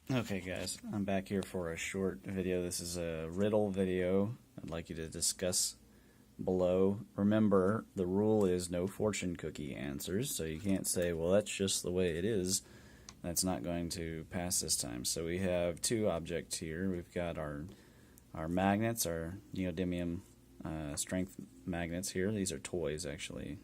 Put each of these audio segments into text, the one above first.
Okay guys, I'm back here for a short video. This is a riddle video I'd like you to discuss below. Remember, the rule is no fortune cookie answers, so you can't say, well, that's just the way it is. That's not going to pass this time. So we have two objects here. We've got our magnets, our neodymium strength magnets here. These are toys, actually.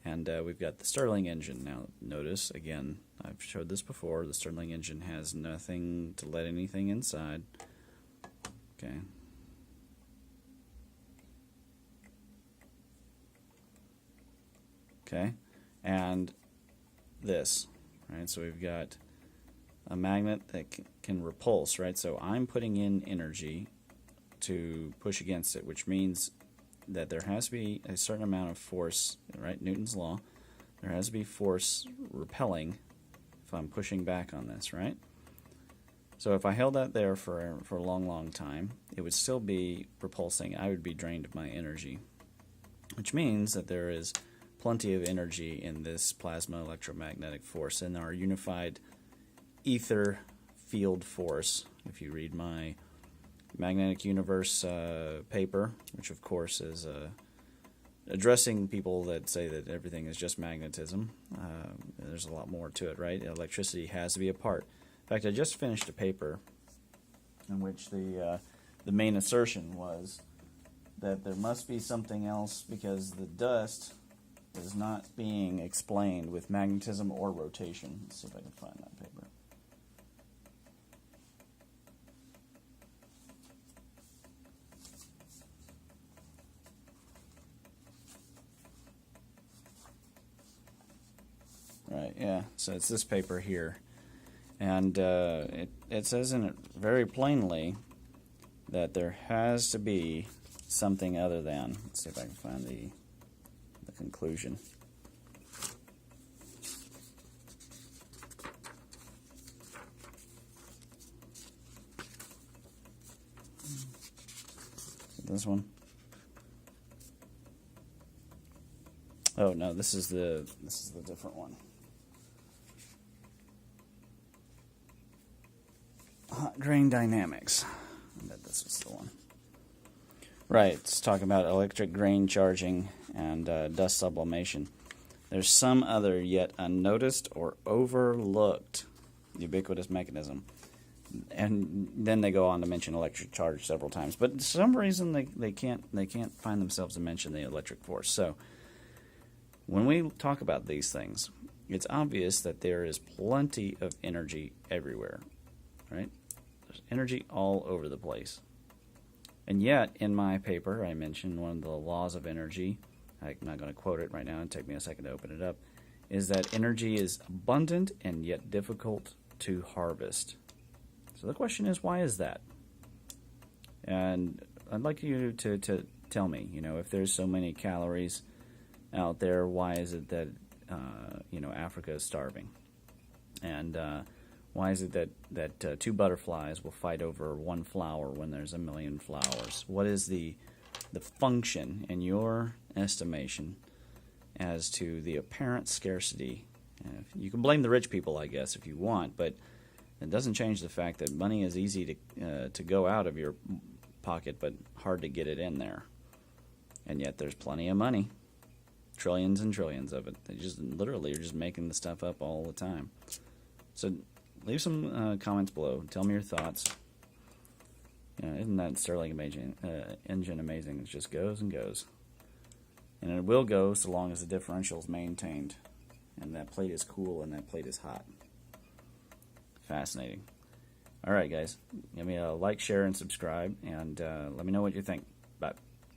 And we've got the Stirling engine. Now, notice, again, I've showed this before, the Stirling engine has nothing to let anything inside. Okay. Okay. And this, right? So we've got a magnet that can repulse, right? So I'm putting in energy to push against it, which means that there has to be a certain amount of force, right? Newton's law. There has to be force repelling if I'm pushing back on this, right? So if I held that there for a long, long time, it would still be repulsing. I would be drained of my energy, which means that there is plenty of energy in this plasma electromagnetic force in our unified ether field force. If you read my Magnetic Universe paper, which of course is addressing people that say that everything is just magnetism. There's a lot more to it, right? Electricity has to be a part. In fact, I just finished a paper in which the main assertion was that there must be something else because the dust is not being explained with magnetism or rotation. Let's see if I can find that paper. Right, yeah, so it's this paper here. And it says in it very plainly that there has to be something other than. Let's see if I can find the conclusion. This one. Oh no, this is the different one. Hot grain dynamics. I bet this was the one. Right, it's talking about electric grain charging and dust sublimation. There's some other yet unnoticed or overlooked ubiquitous mechanism. And then they go on to mention electric charge several times. But for some reason they can't find themselves to mention the electric force. So when we talk about these things, it's obvious that there is plenty of energy everywhere, right? There's energy all over the place. And yet, in my paper, I mentioned one of the laws of energy. I'm not going to quote it right now. It'll take me a second to open it up. Is that energy is abundant and yet difficult to harvest. So the question is, why is that? And I'd like you to tell me, if there's so many calories out there, why is it that Africa is starving? And why is it that two butterflies will fight over one flower when there's a million flowers? What is the function, in your estimation, as to the apparent scarcity? You can blame the rich people, I guess, if you want, but it doesn't change the fact that money is easy to go out of your pocket, but hard to get it in there. And yet there's plenty of money. Trillions and trillions of it. They just literally are just making the stuff up all the time. So leave some comments below. Tell me your thoughts. Isn't that Stirling engine amazing? It just goes and goes. And it will go so long as the differential is maintained. And that plate is cool and that plate is hot. Fascinating. Alright guys, give me a like, share, and subscribe. And let me know what you think. Bye.